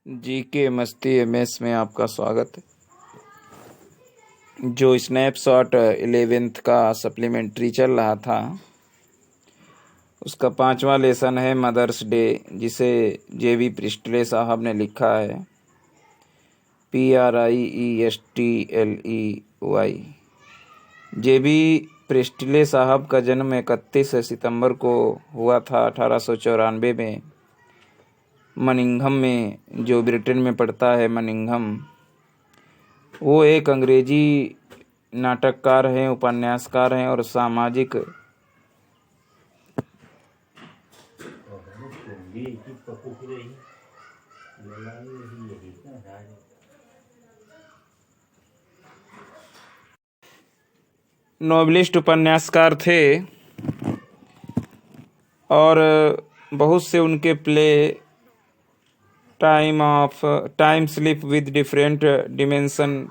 GK मस्ती MS में आपका स्वागत है। जो स्नैपशॉट 11th का सप्लीमेंट्री चल रहा था उसका 5वां लेसन है मदर्स डे, जिसे जेबी प्रिस्टले साहब ने लिखा है। PRIESTLEY। जेबी प्रिस्टले साहब का जन्म 31 सितंबर को हुआ था 1894 में मनिंघम में, जो ब्रिटेन में पड़ता है मनिंघम। वो एक अंग्रेजी नाटककार हैं, उपन्यासकार हैं और सामाजिक नोवेलिस्ट उपन्यासकार थे और बहुत से उनके play time slip with different dimension,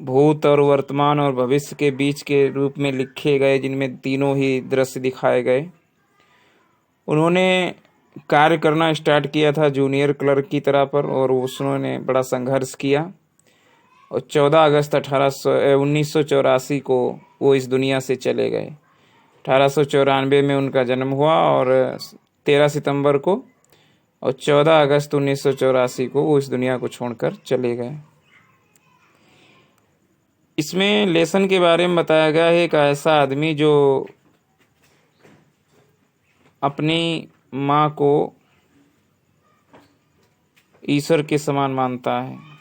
भूत और वर्तमान और भविष्य के बीच के रूप में लिखे गए, जिनमें तीनों ही दृश्य दिखाए गए। उन्होंने कार्य करना स्टार्ट किया था जूनियर क्लर्क की तरह पर, और उन्होंने बड़ा संघर्ष किया और 14 अगस्त 1984 को वो इस दुनिया से चले गए। 1894 में उनका जन्म हुआ और 13 सितंबर को और 14 अगस्त 1984 को वो इस दुनिया को छोड़कर चले गए। इसमें लेसन के बारे में बताया गया है, एक ऐसा आदमी जो अपनी माँ को ईश्वर के समान मानता है।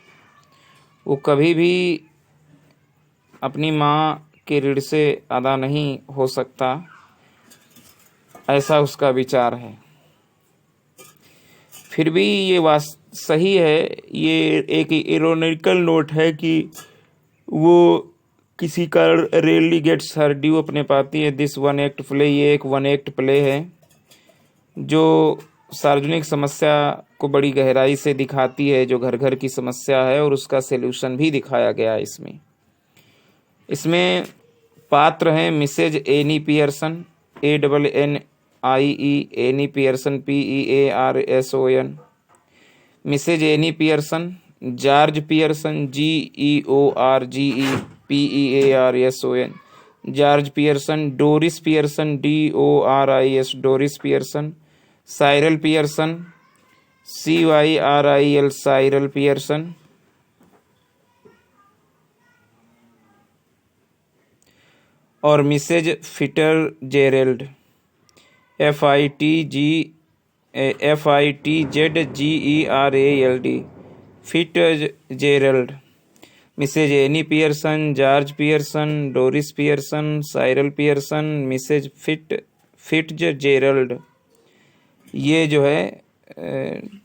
वो कभी भी अपनी माँ के ऋण से अदा नहीं हो सकता, ऐसा उसका विचार है। फिर भी ये सही है, ये एक इरोनिकल नोट है कि वो किसी कारण रेयरली गेट्स हर ड्यू अपने पाती है दिस वन एक्ट प्ले। ये एक वन एक्ट प्ले है जो सार्वजनिक समस्या को बड़ी गहराई से दिखाती है, जो घर घर की समस्या है, और उसका सलूशन भी दिखाया गया है इसमें पात्र हैं Mrs Annie Pearson, ANNIE, Annie Pearson, PEARSON, Mrs Annie Pearson, George Pearson, GEORGE PEARSON, George Pearson, Doris Pearson, DORIS, Doris Pearson, Cyril Pearson, CYRIL, Cyril Pearson, और Mrs Fitzgerald, FITZGERALD, Fitzgerald, Mrs Annie Pearson, George Pearson, Doris Pearson, Cyril Pearson, Mrs Fitzgerald, ये जो है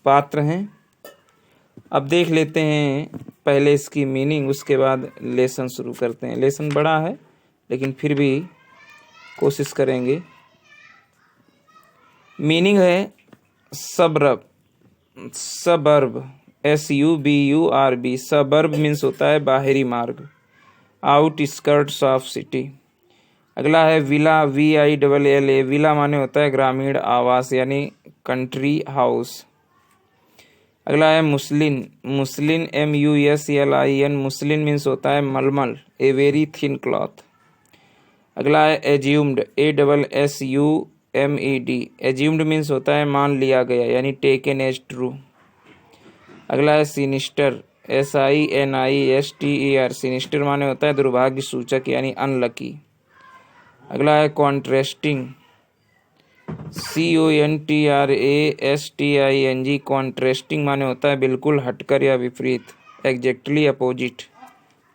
पात्र हैं। अब देख लेते हैं पहले इसकी मीनिंग, उसके बाद लेसन शुरू करते हैं। लेसन बड़ा है लेकिन फिर भी कोशिश करेंगे। मीनिंग है सबर्ब, SUBURB। सबर्ब मीन्स होता है बाहरी मार्ग, आउट स्कर्ट्स ऑफ सिटी। अगला है विला, VILLA। विला माने होता है ग्रामीण आवास यानी कंट्री हाउस। अगला है मुस्लिन, MUSLIN। मुस्लिन मीन्स होता है मलमल, ए वेरी थिन क्लॉथ। अगला है एज्यूम्ड, ASSUMED। एज्यूम्ड मीन्स होता है मान लिया गया यानी टेकन एज ट्रू। अगला है सिनिस्टर, SINISTER। सिनिस्टर माने होता है दुर्भाग्य सूचक यानी अनलकी। अगला है कॉन्ट्रास्टिंग, CONTRASTING। कॉन्ट्रास्टिंग माने होता है बिल्कुल हटकर या विपरीत, एग्जैक्टली अपोजिट,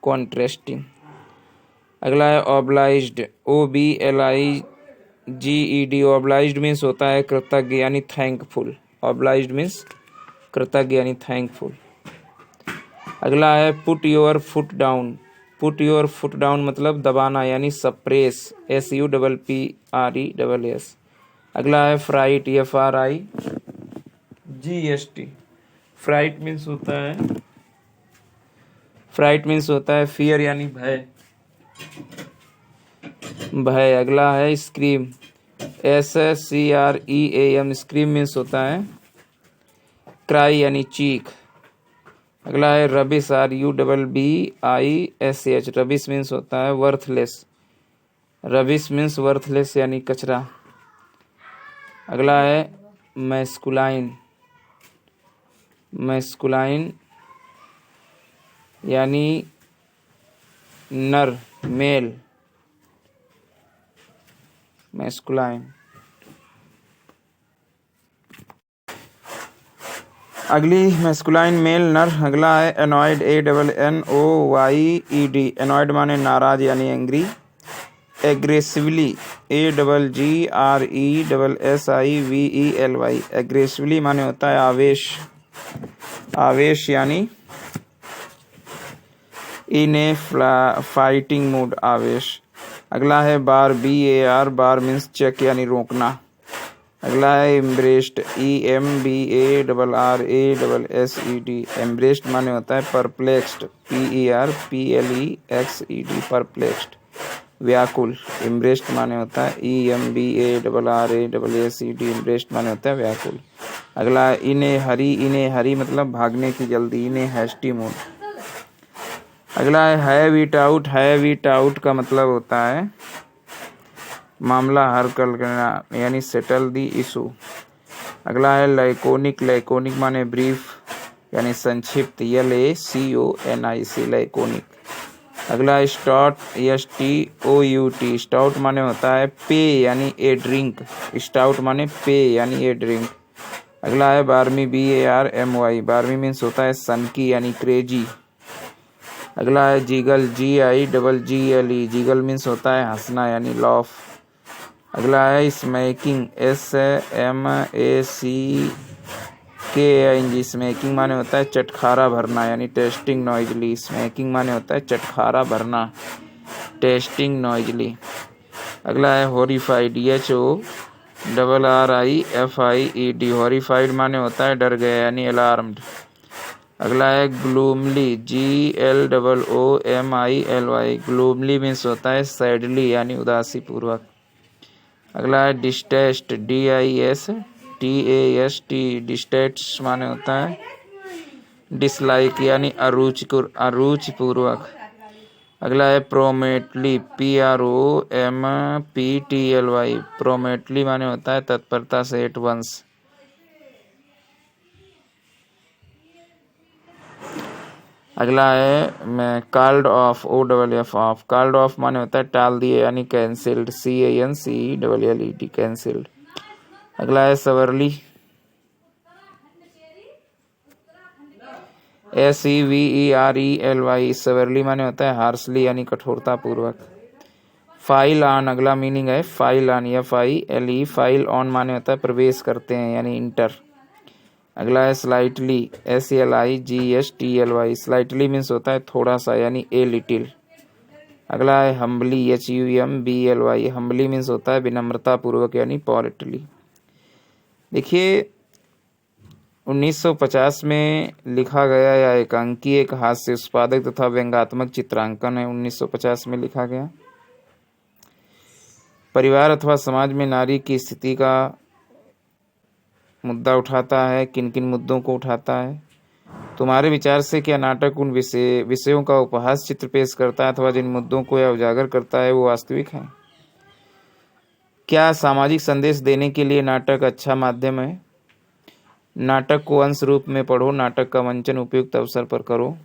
कॉन्ट्रास्टिंग। अगला है ऑब्लाइज्ड, OBLIGED। ऑब्लाइज्ड मीन्स होता है कृतज्ञ यानी थैंकफुल। ऑब्लाइज्ड मीन्स कृतज्ञ यानी थैंकफुल। अगला है put your foot down. Put your foot down मतलब दबाना यानी सप्रेस, SUPPRESS। अगला है फ्राइट, FRIGST। फ्राइट मीन्स होता है फियर यानी भय। अगला है स्क्रीम, SSCREAM। स्क्रीम मीन्स होता है क्राई यानी चीख। अगला है रबिश, RUBBISH। रबिश मीन्स होता है वर्थलेस। रबिश मीन्स वर्थलेस यानी कचरा। अगला है मैस्कुलाइन। मैस्कुलाइन यानी नर, मेल। मैस्कुलाइन। अगली मैस्कुलाइन मेल नर। अगला है एनॉयड, ANNOYED। एनॉयड माने नाराज यानी एंग्री। Aggressively, AGGRESSIVELY। एग्रेसिवली माने होता है आवेश। आवेश यानी इन ए फाइटिंग मूड, आवेश। अगला है बार, BAR। बार मीन्स चेक यानी रोकना। अगला है एम्ब्रेस्ड, EMBARRASSED। एम्ब्रेस्ड माने होता है परप्लेक्स्ड, PERPLEXED। परप्लेक्स्ड, व्याकुल। एम्ब्रेस्ड माने होता है EMBARRASSED। एम्ब्रेस्ड माने होता है व्याकुल। अगला है इने हरी। इने हरी मतलब भागने की जल्दी, इने हैस्टी मूड। अगला है have it out. Have it out का मतलब होता है मामला हल करना यानी सेटल दी इशू। अगला है लैकोनिक। लैकोनिक माने ब्रीफ यानी संक्षिप्त, LACONIC, लैकोनिक। अगला है स्टाउट, STOUT। स्टाउट माने होता है पे यानी ए ड्रिंक। स्टाउट माने पे यानी ए ड्रिंक। अगला है बार्मी, BARMY। बार्मी मीन्स होता है सनकी यानी क्रेजी। अगला है जिगल, GIGGLE। जिगल मीन्स होता है हंसना यानी लॉफ। अगला है स्मैकिंग, SMACKING। स्मैकिंग माने होता है चटखारा भरना यानी टेस्टिंग नॉइजली। स्मैकिंग माने होता है चटखारा भरना, टेस्टिंग नॉइजली। अगला है हॉरिफाइड, HORRIFIED। हॉरिफाइड माने होता है डर गया यानी अलार्म्ड। अगला है ग्लूमली, GLOOMILY। ग्लूमली मीन्स होता है सैडली यानी उदासी पूर्वक। अगला है डिस्टेस्ट, DISTAST। डिस्टेस्ट माने होता है डिसलाइक यानी अरुचि पूर्वक। अगला है प्रोमेटली, PROMPTLY। प्रोमेटली माने होता है तत्परता से, एट वंस। अगला है मैं called off, OFF of. Called off माने होता है टाल दिए यानी कैंसिल्ड, CANCELLED, कैंसिल्ड। अगला है सवरली, SEVERELY। सवरली माने होता है हार्सली यानी कठोरता पूर्वक। फाइल ऑन, अगला मीनिंग है file on, FILE। File on माने होता है प्रवेश करते हैं यानी इंटर। अगला है स्लाइटली, SLIGHTLY। स्लाइटली मीन्स होता है थोड़ा सा यानी ए लिटिल। अगला है हम्बली, HUMBLY। हम्बली मीन्स होता है विनम्रता पूर्वक यानी पॉलिटली। देखिए 1950 में लिखा गया या एकांकी एक हास्य उत्पादक तथा व्यंग्यात्मक चित्रांकन है। 1950 में लिखा गया। परिवार अथवा समाज में नारी की स्थिति का मुद्दा उठाता है। किन किन मुद्दों को उठाता है? तुम्हारे विचार से क्या नाटक उन विषयों का उपहास चित्र पेश करता है अथवा जिन मुद्दों को यह उजागर करता है वो वास्तविक है? क्या सामाजिक संदेश देने के लिए नाटक अच्छा माध्यम है? नाटक को अंश रूप में पढ़ो, नाटक का मंचन उपयुक्त अवसर पर करो।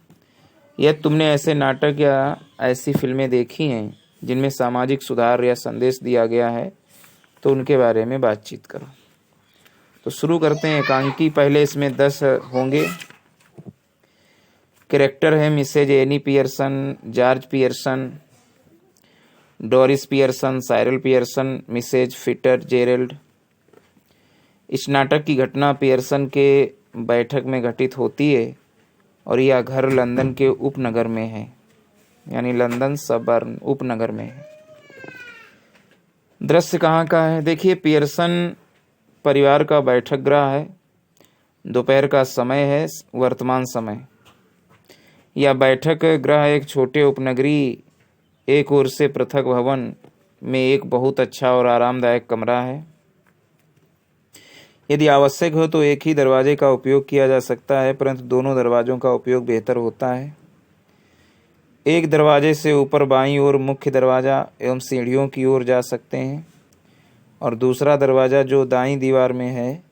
यदि तुमने ऐसे नाटक या ऐसी फिल्में देखी हैं जिनमें सामाजिक सुधार या संदेश दिया गया है तो उनके बारे में बातचीत करो। तो शुरू करते हैं एकांकी। पहले इसमें 10 होंगे। कैरेक्टर है Mrs Annie Pearson, George Pearson, Doris Pearson, Cyril Pearson, Mrs Fitter Gerald. इस नाटक की घटना पियर्सन के बैठक में घटित होती है और यह घर लंदन के उपनगर में है यानी लंदन सबर्न उपनगर में है। दृश्य कहाँ का है? देखिए पियर्सन परिवार का बैठक गृह है। दोपहर का समय है, वर्तमान समय। यह बैठक गृह एक छोटे उपनगरी एक ओर से पृथक भवन में एक बहुत अच्छा और आरामदायक कमरा है। यदि आवश्यक हो तो एक ही दरवाजे का उपयोग किया जा सकता है, परंतु दोनों दरवाजों का उपयोग बेहतर होता है। एक दरवाजे से ऊपर बाईं ओर मुख्य दरवाजा एवं सीढ़ियों की ओर जा सकते हैं, और दूसरा दरवाजा जो दाईं दीवार में है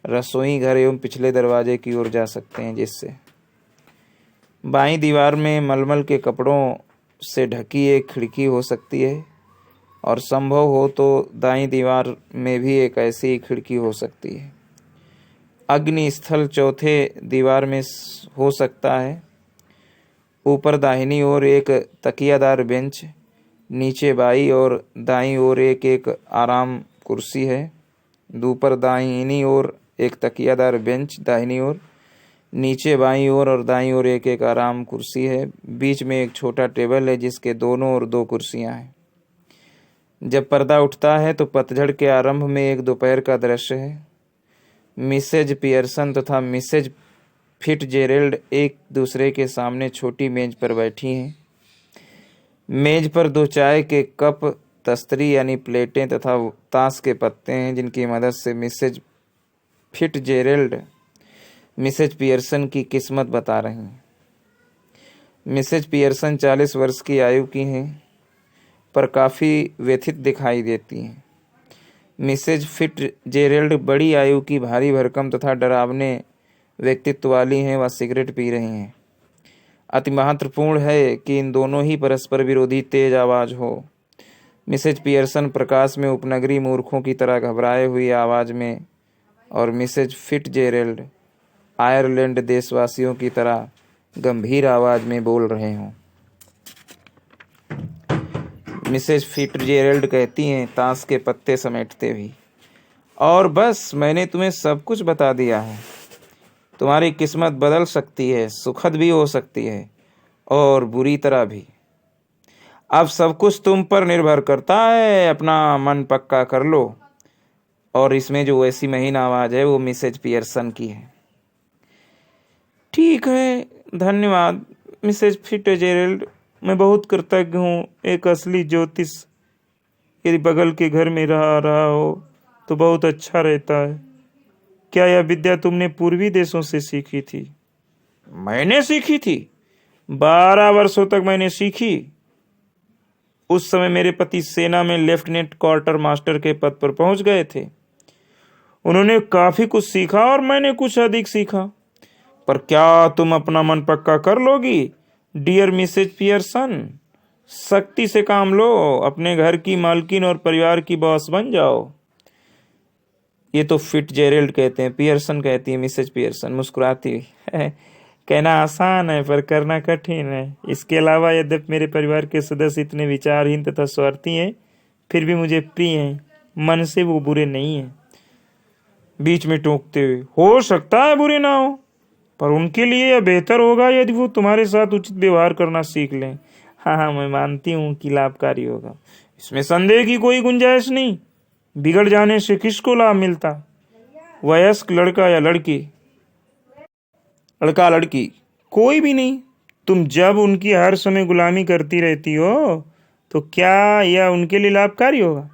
रसोई घर एवं पिछले दरवाजे की ओर जा सकते हैं, जिससे बाईं दीवार में मलमल के कपड़ों से ढकी एक खिड़की हो सकती है, और संभव हो तो दाईं दीवार में भी एक ऐसी खिड़की हो सकती है। अग्नि स्थल चौथे दीवार में हो सकता है। ऊपर दाहिनी ओर एक तकियादार बेंच, नीचे बाईं और दाईं ओर एक एक आराम कुर्सी है। ऊपर दाहिनी ओर एक तकियादार बेंच दाहिनी ओर, नीचे बाईं ओर और दाईं ओर एक एक आराम कुर्सी है। बीच में एक छोटा टेबल है जिसके दोनों ओर 2 कुर्सियां हैं। जब पर्दा उठता है तो पतझड़ के आरंभ में एक दोपहर का दृश्य है। मिसेज पियर्सन तथा मिसेज फिट्जजेरल्ड एक दूसरे के सामने छोटी मेज पर बैठी हैं। मेज पर 2 चाय के कप, तस्तरी यानी प्लेटें तथा ताश के पत्ते हैं, जिनकी मदद से मिसेज फिट्जजेरल्ड मिसेज पियर्सन की किस्मत बता रही हैं। मिसेज पियर्सन 40 वर्ष की आयु की हैं, पर काफ़ी व्यथित दिखाई देती हैं। मिसेज फिट्जजेरल्ड बड़ी आयु की, भारी भरकम तथा डरावने व्यक्तित्व वाली हैं। वह सिगरेट पी रही हैं। अति महत्वपूर्ण है कि इन दोनों ही परस्पर विरोधी तेज आवाज़ हो। मिसेज पियर्सन प्रकाश में उपनगरी मूर्खों की तरह घबराए हुई आवाज़ में, और मिसेज फिट्जजेरल्ड आयरलैंड देशवासियों की तरह गंभीर आवाज़ में बोल रहे हों। मिसेज फिट्जजेरल्ड कहती हैं, ताश के पत्ते समेटते हुए, और बस मैंने तुम्हें सब कुछ बता दिया है। तुम्हारी किस्मत बदल सकती है, सुखद भी हो सकती है और बुरी तरह भी। अब सब कुछ तुम पर निर्भर करता है। अपना मन पक्का कर लो। और इसमें जो ऐसी महीन आवाज़ है वो मिसेज पियर्सन की है। ठीक है, धन्यवाद मिसेज फिट्जजेरल्ड, मैं बहुत कृतज्ञ हूँ। एक असली ज्योतिष यदि बगल के घर में रहा हो तो बहुत अच्छा रहता है। क्या यह विद्या तुमने पूर्वी देशों से सीखी थी? मैंने सीखी थी। 12 वर्षों तक मैंने सीखी। उस समय मेरे पति सेना में लेफ्टिनेंट क्वार्टर मास्टर के पद पर पहुंच गए थे। उन्होंने काफी कुछ सीखा और मैंने कुछ अधिक सीखा। पर क्या तुम अपना मन पक्का कर लोगी डियर मिसेज पियर्सन? सख्ती से काम लो, अपने घर की मालकिन और परिवार की बॉस बन जाओ। ये तो फिट्जजेरल्ड कहते हैं, पियर्सन कहती है मिसेज पियर्सन मुस्कुराती हुई। कहना आसान है पर करना कठिन है। इसके अलावा यद्यपि मेरे परिवार के सदस्य इतने विचारहीन तथा स्वार्थी हैं, फिर भी मुझे प्रिय हैं। मन से वो बुरे नहीं हैं। बीच में टोकते हुए, हो सकता है बुरे ना हो, पर उनके लिए यह बेहतर होगा यदि वो तुम्हारे साथ उचित व्यवहार करना सीख लें। हाँ, मैं मानती हूँ कि लाभकारी होगा, इसमें संदेह की कोई गुंजाइश नहीं। बिगड़ जाने से किसको लाभ मिलता? वयस्क लड़का या लड़की? लड़का लड़की? कोई भी नहीं। तुम जब उनकी हर समय गुलामी करती रहती हो तो क्या यह उनके लिए लाभकारी होगा?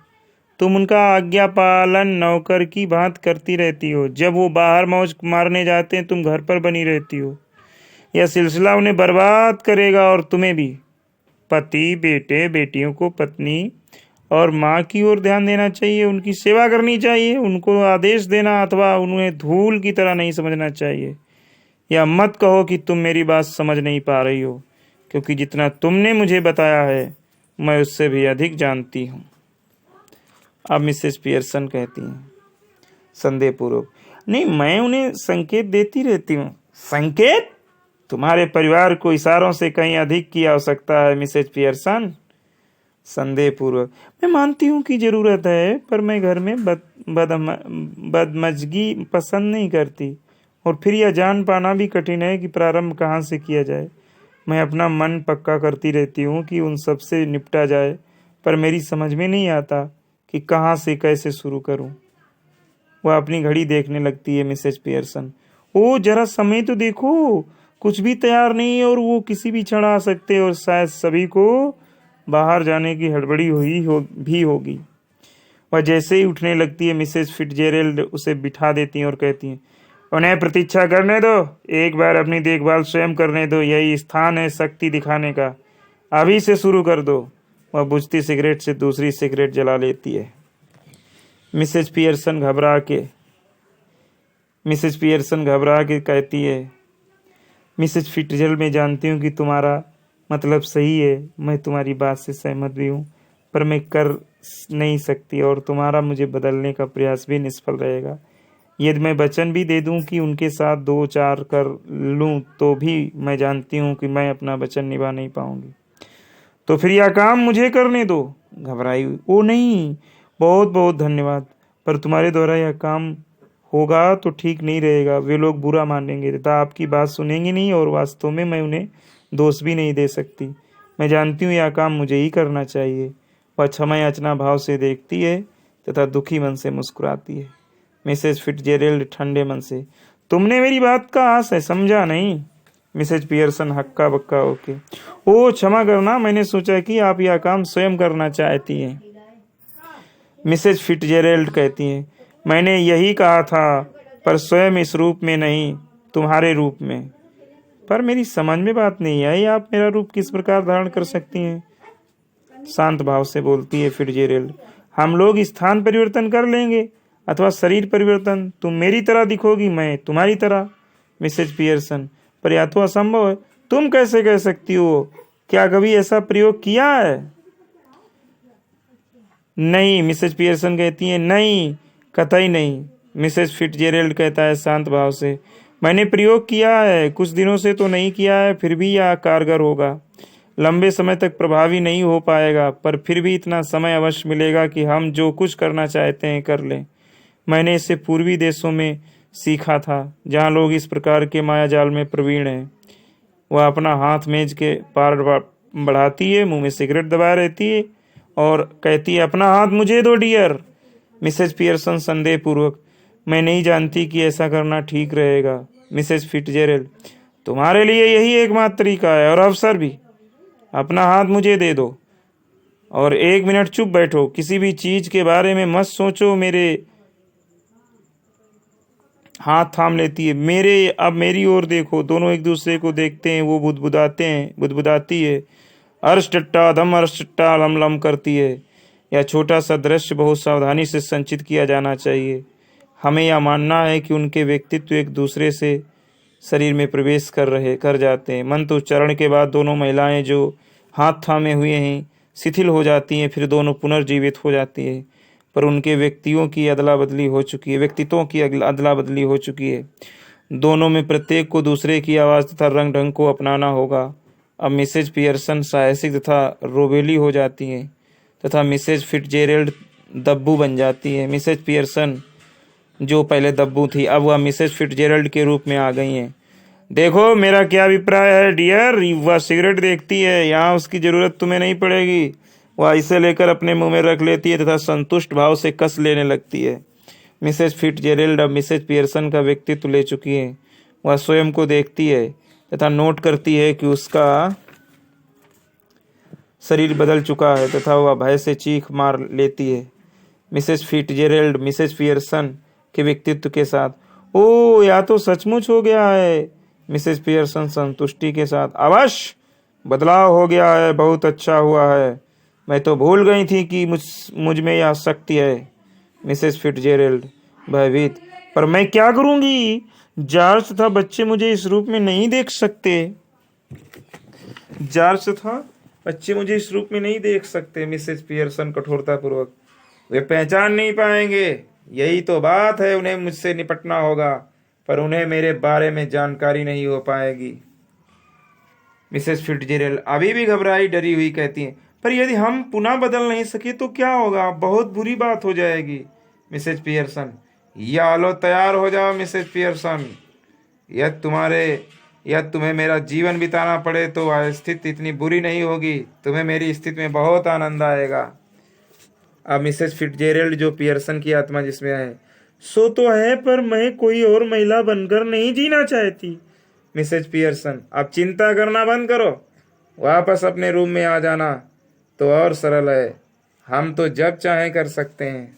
तुम उनका आज्ञा पालन नौकर की भांति करती रहती हो। जब वो बाहर मौज मारने जाते हैं तुम घर पर बनी रहती हो। यह सिलसिला उन्हें बर्बाद करेगा और तुम्हें भी। पति, बेटे, बेटियों को पत्नी और माँ की ओर ध्यान देना चाहिए, उनकी सेवा करनी चाहिए, उनको आदेश देना अथवा उन्हें धूल की तरह नहीं समझना चाहिए। या मत कहो कि तुम मेरी बात समझ नहीं पा रही हो, क्योंकि जितना तुमने मुझे बताया है मैं उससे भी अधिक जानती हूँ। अब मिसेस पियर्सन कहती हैं संदेहपूर्वक, नहीं, मैं उन्हें संकेत देती रहती हूँ। संकेत? तुम्हारे परिवार को इशारों से कहीं अधिक की आवश्यकता है मिसेज पियर्सन। संदेहपूर्वक, मैं मानती हूँ कि जरूरत है, पर मैं घर में बदमजगी पसंद नहीं करती, और फिर यह जान पाना भी कठिन है कि प्रारंभ कहाँ से किया जाए। मैं अपना मन पक्का करती रहती हूँ कि उन सब से निपटा जाए, पर मेरी समझ में नहीं आता कि कहाँ से कैसे शुरू करूँ। वह अपनी घड़ी देखने लगती है मिसेज पियर्सन। ओ, जरा समय तो देखो, कुछ भी तैयार नहीं है और वो किसी भी क्षण आ सकते हैं, और शायद सभी को बाहर जाने की हड़बड़ी भी होगी। वह जैसे ही उठने लगती है मिसेज फिट्जजेराल्ड उसे बिठा देती हैं और कहती हैं, उन्हें प्रतीक्षा करने दो, एक बार अपनी देखभाल स्वयं करने दो, यही स्थान है शक्ति दिखाने का, अभी से शुरू कर दो। वह बुझती सिगरेट से दूसरी सिगरेट जला लेती है। मिसेज पियर्सन घबरा के कहती है, मिसेज फिट्जजेराल्ड, मैं जानती हूँ कि तुम्हारा मतलब सही है, मैं तुम्हारी बात से सहमत भी हूँ, पर मैं कर नहीं सकती और तुम्हारा मुझे बदलने का प्रयास भी निष्फल रहेगा। यदि मैं वचन भी दे दूं कि उनके साथ 2-4 कर लूं तो भी मैं जानती हूं कि मैं अपना वचन निभा नहीं पाऊंगी। तो फिर यह काम मुझे करने दो। घबराई हुई, ओ नहीं, बहुत बहुत धन्यवाद, पर तुम्हारे द्वारा यह काम होगा तो ठीक नहीं रहेगा, वे लोग बुरा मानेंगे तथा आपकी बात सुनेंगे नहीं और वास्तव में मैं उन्हें दोष भी नहीं दे सकती। मैं जानती हूँ यह काम मुझे ही करना चाहिए। वह क्षमा याचना भाव से देखती है तथा दुखी मन से मुस्कुराती है। मिसेज फिट्जजेराल्ड ठंडे मन से, तुमने मेरी बात का आस है, समझा नहीं? मिसेज पियर्सन हक्का बक्का होके, ओ क्षमा करना, मैंने सोचा कि आप यह काम स्वयं करना चाहती हैं। मिसेज फिट्जजेराल्ड कहती हैं, मैंने यही कहा था, पर स्वयं इस रूप में नहीं, तुम्हारे रूप में। पर मेरी समझ में बात नहीं आई, आप मेरा रूप किस प्रकार धारण कर सकती हैं? शांत भाव से बोलती है फिट्जजेराल्ड, हम लोग स्थान परिवर्तन कर लेंगे अथवा शरीर परिवर्तन, तुम मेरी तरह दिखोगी, मैं तुम्हारी तरह। मिसेज पियर्सन, पर यह तो असंभव है, तुम कैसे कह सकती हो? क्या कभी ऐसा प्रयोग किया है? नहीं, मिसेज पियर्सन कहती है, नहीं, कतई नहीं। मिसेज फिट्जजेराल्ड कहता है शांत भाव से, मैंने प्रयोग किया है, कुछ दिनों से तो नहीं किया है, फिर भी यह कारगर होगा। लंबे समय तक प्रभावी नहीं हो पाएगा, पर फिर भी इतना समय अवश्य मिलेगा कि हम जो कुछ करना चाहते हैं कर लें। मैंने इसे पूर्वी देशों में सीखा था, जहाँ लोग इस प्रकार के मायाजाल में प्रवीण हैं। वह अपना हाथ मेज के पार बढ़ाती है, मुंह में सिगरेट दबाए रहती है और कहती है, अपना हाथ मुझे दो डियर। मिसेज पियर्सन संदेह पूर्वक, मैं नहीं जानती कि ऐसा करना ठीक रहेगा। मिसेज फिट्जजेराल्ड, तुम्हारे लिए यही एकमात्र तरीका है और अवसर भी। अपना हाथ मुझे दे दो और 1 मिनट चुप बैठो, किसी भी चीज के बारे में मत सोचो। मेरे हाथ थाम लेती है, अब मेरी ओर देखो। दोनों एक दूसरे को देखते हैं, वो बुदबुदाती है, अर्शटट्टा धम अर्शटट्टा लम लम करती है। यह छोटा सा दृश्य बहुत सावधानी से संचित किया जाना चाहिए। हमें यह मानना है कि उनके व्यक्तित्व एक दूसरे से शरीर में प्रवेश कर जाते हैं। मंत्र उच्चारण के बाद दोनों महिलाएं जो हाथ थामे हुए हैं शिथिल हो जाती हैं, फिर दोनों पुनर्जीवित हो जाती हैं, पर उनके व्यक्तित्वों की अदला बदली हो चुकी है। दोनों में प्रत्येक को दूसरे की आवाज़ तथा रंग ढंग को अपनाना होगा। अब मिसेज पियर्सन साहसिक तथा रोबेली हो जाती हैं तथा मिसेज फिट्जजेराल्ड दब्बू बन जाती है। मिसेज पियर्सन जो पहले दब्बू थी, अब वह मिसेज फिट्जजेराल्ड के रूप में आ गई हैं। देखो मेरा क्या अभिप्राय है डियर। वह सिगरेट देखती है, यहाँ उसकी जरूरत तुम्हें नहीं पड़ेगी। वह इसे लेकर अपने मुंह में रख लेती है तथा संतुष्ट भाव से कस लेने लगती है। मिसेज फिट्जजेराल्ड अब मिसेज पियर्सन का व्यक्तित्व ले चुकी है। वह स्वयं को देखती है तथा नोट करती है कि उसका शरीर बदल चुका है तथा वह भय से चीख मार लेती है। मिसेज फिट्जजेराल्ड मिसेज पियर्सन के व्यक्तित्व के साथ, ओ या तो सचमुच हो गया है। मिसेज पियर्सन संतुष्टि के साथ, अवश्य बदलाव हो गया है, बहुत अच्छा हुआ है, मैं तो भूल गई थी कि मुझ में यह शक्ति है। मिसेज फिट्जजेराल्ड भयभीत, पर मैं क्या करूंगी? जॉर्ज तथा बच्चे मुझे इस रूप में नहीं देख सकते। मिसेज पियर्सन कठोरतापूर्वक, वे पहचान नहीं पाएंगे, यही तो बात है, उन्हें मुझसे निपटना होगा, पर उन्हें मेरे बारे में जानकारी नहीं हो पाएगी। मिसेज फिट्जजेराल्ड अभी भी घबराई डरी हुई कहती हैं, पर यदि हम पुनः बदल नहीं सके तो क्या होगा? बहुत बुरी बात हो जाएगी। मिसेज पियर्सन, या लो तैयार हो जाओ मिसेज पियर्सन, यह तुम्हें मेरा जीवन बिताना पड़े तो वह स्थिति इतनी बुरी नहीं होगी, तुम्हें मेरी स्थिति में बहुत आनंद आएगा। अब मिसेज फिट्जजेराल्ड जो पियर्सन की आत्मा जिसमें है, सो तो है, पर मैं कोई और महिला बनकर नहीं जीना चाहती। मिसेज पियर्सन, अब चिंता करना बंद करो, वापस अपने रूम में आ जाना तो और सरल है, हम तो जब चाहें कर सकते हैं।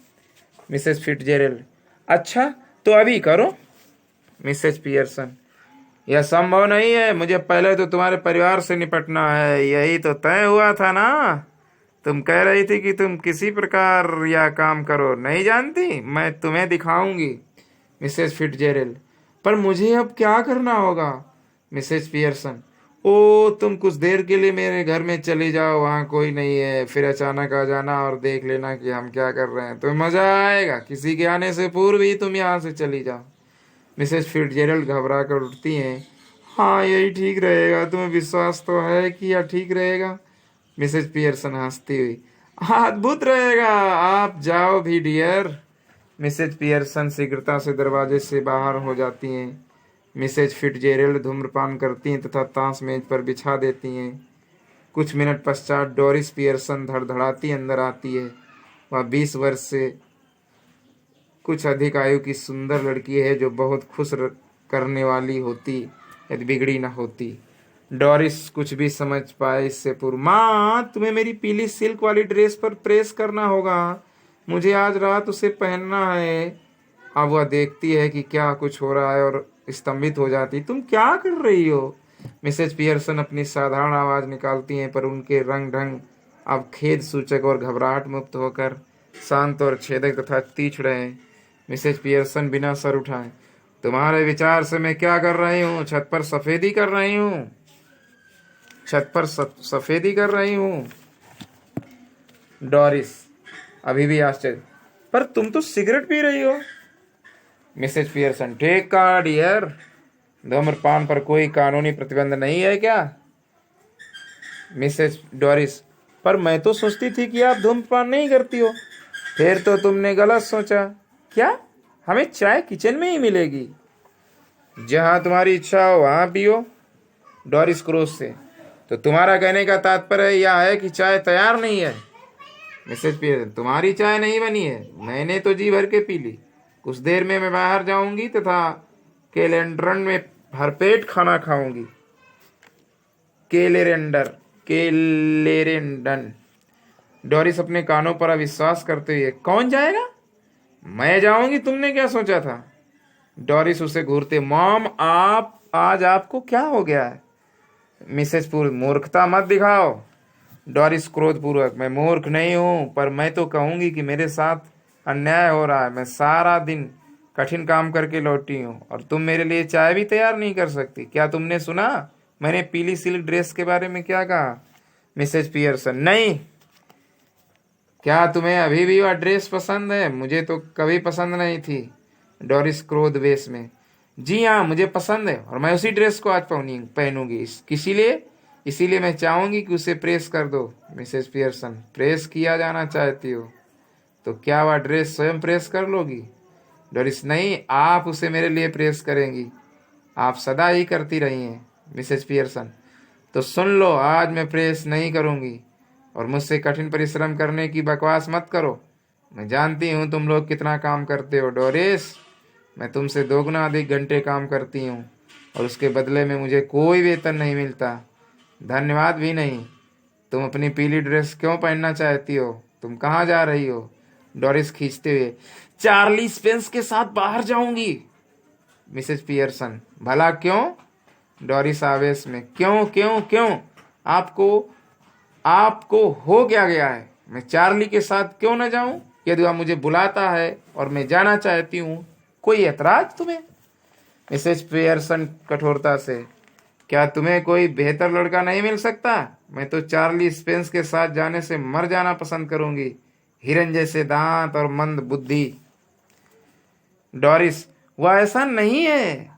मिसेस फिट्जरेल्ड, अच्छा तो अभी करो। मिसेस पियर्सन, यह संभव नहीं है, मुझे पहले तो तुम्हारे परिवार से निपटना है, यही तो तय हुआ था ना। तुम कह रही थी कि तुम किसी प्रकार यह काम करो, नहीं जानती, मैं तुम्हें दिखाऊंगी। मिसेस फिट्जरेल्ड, पर मुझे अब क्या करना होगा। मिसेस पियर्सन, ओ तुम कुछ देर के लिए मेरे घर में चली जाओ, वहाँ कोई नहीं है, फिर अचानक आ जाना और देख लेना कि हम क्या कर रहे हैं, तो मजा आएगा। किसी के आने से पूर्व ही तुम यहाँ से चली जाओ। मिसेस फिट्जरेल्ड घबरा कर उठती हैं। हाँ यही ठीक रहेगा, तुम्हें विश्वास तो है कि यह ठीक रहेगा। मिसेस पियर्सन हंसती हुई, अद्भुत रहेगा, आप जाओ भी डियर। मिसेज पियर्सन शीघ्रता से दरवाजे से बाहर हो जाती हैं। मिसेज फिट्जरेल्ड धूम्रपान करती हैं तथा ताश मेज पर बिछा देती हैं। कुछ मिनट पश्चात डोरिस पियर्सन धड़धड़ाती अंदर आती है। वह 20 वर्ष से कुछ अधिक आयु की सुंदर लड़की है जो बहुत खुश करने वाली होती यदि बिगड़ी न होती। डोरिस कुछ भी समझ पाए इससे पूर्व, माँ तुम्हें मेरी पीली सिल्क वाली ड्रेस पर प्रेस करना होगा, मुझे आज रात उसे पहनना है। अब वह देखती है कि क्या कुछ हो रहा है और स्तंभित हो जाती। तुम क्या कर रही हो। मिसेज पियर्सन अपनी साधारण आवाज निकालती हैं, पर उनके रंग ढंग अब खेद सूचक और घबराहट मुक्त होकर शांत और छेदक तथा तीक्ष्ण हैं। मिसेज पियर्सन बिना सर उठाए, तुम्हारे विचार से मैं क्या कर रही हूँ। छत पर सफेदी कर रही हूँ, छत पर सफेदी कर रही हूँ। डोरिस अभी भी आश्चर्य, पर तुम तो सिगरेट पी रही हो। मिसेज पियर्सन, ठीक कहा डियर, धूम्रपान पर कोई कानूनी प्रतिबंध नहीं है क्या। मिसेज डोरिस, पर मैं तो सोचती थी कि आप धूम्रपान नहीं करती हो। फिर तो तुमने गलत सोचा। क्या, हमें चाय किचन में ही मिलेगी। जहां तुम्हारी इच्छा हो वहां पियो। डोरिस क्रोध से, तो तुम्हारा कहने का तात्पर्य यह है कि चाय तैयार नहीं है। मिसेज पियर्सन, तुम्हारी चाय नहीं बनी है, मैंने तो जी भर के पी ली। कुछ देर में मैं बाहर जाऊंगी तथा कैलेंड्रन में भरपेट खाना खाऊंगी। केलेरेंडन। डोरिस अपने कानों पर अविश्वास करते हुए, कौन जाएगा। मैं जाऊंगी, तुमने क्या सोचा था। डोरिस उसे घूरते, मॉम आप आज आपको क्या हो गया है। मिसेज पूर्व, मूर्खता मत दिखाओ। डोरिस क्रोधपूर्वक, मैं मूर्ख नहीं हूं, पर मैं तो कहूंगी कि मेरे साथ अन्याय हो रहा है। मैं सारा दिन कठिन काम करके लौटी हूँ और तुम मेरे लिए चाय भी तैयार नहीं कर सकती। क्या तुमने सुना मैंने पीली सिल्क ड्रेस के बारे में क्या कहा। मिसेज पियर्सन, नहीं। क्या तुम्हें अभी भी वह ड्रेस पसंद है। मुझे तो कभी पसंद नहीं थी। डोरिस क्रोध वेश में, जी हाँ मुझे पसंद है और मैं उसी ड्रेस को आज पहनूंगी। इसीलिए मैं चाहूंगी कि उसे प्रेस कर दो। मिसेज पियर्सन, प्रेस किया जाना चाहती हो तो क्या वह ड्रेस स्वयं प्रेस कर लोगी। डोरिस, नहीं, आप उसे मेरे लिए प्रेस करेंगी, आप सदा ही करती रही हैं। मिसेज पियर्सन, तो सुन लो, आज मैं प्रेस नहीं करूंगी और मुझसे कठिन परिश्रम करने की बकवास मत करो। मैं जानती हूँ तुम लोग कितना काम करते हो। डोरिस, मैं तुमसे दोगुना अधिक घंटे काम करती हूँ और उसके बदले में मुझे कोई वेतन नहीं मिलता, धन्यवाद भी नहीं। तुम अपनी पीली ड्रेस क्यों पहनना चाहती हो। तुम कहाँ जा रही हो। डोरिस खींचते हुए, चार्ली स्पेंस के साथ बाहर जाऊंगी। मिसेज पियर्सन, भला क्यों। डोरिस आवेश में, क्यों क्यों क्यों, आपको हो क्या गया है। मैं चार्ली के साथ क्यों न जाऊं। यदि वह मुझे बुलाता है और मैं जाना चाहती हूँ, कोई ऐतराज तुम्हें। मिसेज पियर्सन कठोरता से, क्या तुम्हें कोई बेहतर लड़का नहीं मिल सकता। मैं तो चार्ली स्पेंस के साथ जाने से मर जाना पसंद करूंगी। हिरन जैसे दांत और मंद बुद्धि। डोरिस, वह ऐसा नहीं है।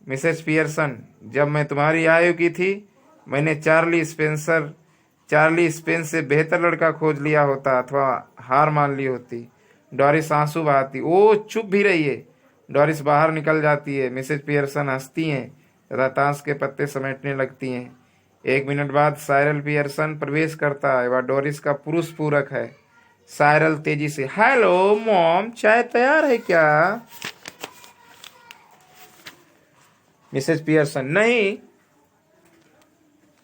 मिसेज पियर्सन, जब मैं तुम्हारी आयु की थी मैंने चार्ली स्पेंस से बेहतर लड़का खोज लिया होता अथवा हार मान ली होती। डोरिस आंसू बहाती, ओ चुप भी रहिए। डोरिस बाहर निकल जाती है। मिसेज पियर्सन हंसती हैं तथा ताश के पत्ते समेटने लगती हैं। 1 मिनट बाद साइरल पियर्सन प्रवेश करता है। वह डोरिस का पुरुष पूरक है। साइरल तेजी से, हेलो मॉम, चाय तैयार है क्या। मिसेज पियर्सन, नहीं।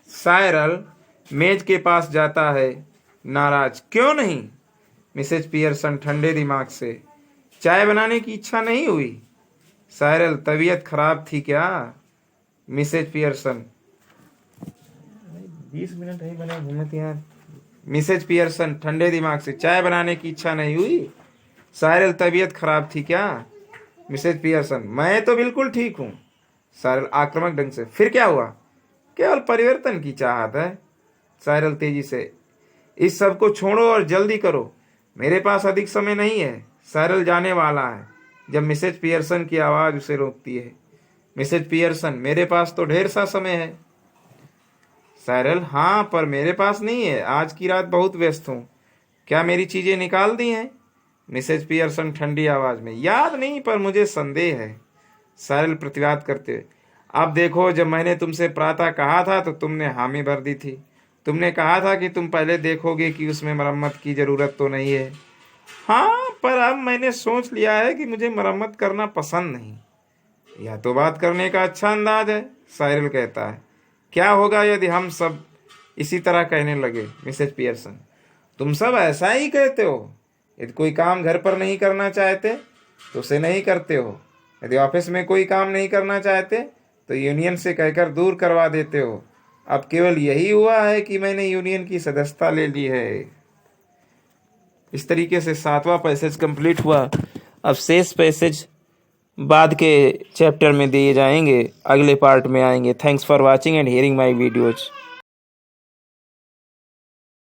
साइरल मेज के पास जाता है, नाराज, क्यों नहीं। मिसेज पियर्सन ठंडे दिमाग से, चाय बनाने की इच्छा नहीं हुई? साइरल, तबीयत खराब थी क्या? मिसेज पियर्सन, 20 मिनट ही बने घूमते यार। मिसेज पियर्सन ठंडे दिमाग से, चाय बनाने की इच्छा नहीं हुई? साइरल, तबीयत खराब थी क्या? मिसेज पियर्सन, मैं तो बिल्कुल ठीक हूँ। साइरल आक्रामक ढंग से, फिर क्या हुआ? केवल परिवर्तन की चाहत है। साइरल तेजी से, इस सब को छोड़ो और जल्दी करो, मेरे पास अधिक समय नहीं है। साइरल जाने वाला है जब मिसेज पियर्सन की आवाज उसे रोकती है। मिसेज पियर्सन, मेरे पास तो ढेर सा समय है। साइरल, हाँ पर मेरे पास नहीं है, आज की रात बहुत व्यस्त हूँ। क्या मेरी चीजें निकाल दी हैं? मिसेज पियर्सन ठंडी आवाज में, याद नहीं पर मुझे संदेह है। साइरल प्रतिवाद करते हुए, अब देखो, जब मैंने तुमसे प्रातः कहा था तो तुमने हामी भर दी थी। तुमने कहा था कि तुम पहले देखोगे कि उसमें मरम्मत की जरूरत तो नहीं है। हाँ, पर अब मैंने सोच लिया है कि मुझे मरम्मत करना पसंद नहीं। यह तो बात करने का अच्छा अंदाज है। साइरल कहता है, क्या होगा यदि हम सब इसी तरह कहने लगे? मिसेज पियर्सन, तुम सब ऐसा ही कहते हो। यदि कोई काम घर पर नहीं करना चाहते तो उसे नहीं करते हो। यदि ऑफिस में कोई काम नहीं करना चाहते तो यूनियन से कहकर दूर करवा देते हो। अब केवल यही हुआ है कि मैंने यूनियन की सदस्यता ले ली है। इस तरीके से 7वां पैसेज कंप्लीट हुआ। अब शेष पैसेज बाद के चैप्टर में दिए जाएंगे, अगले पार्ट में आएंगे। Thanks for watching and hearing my videos.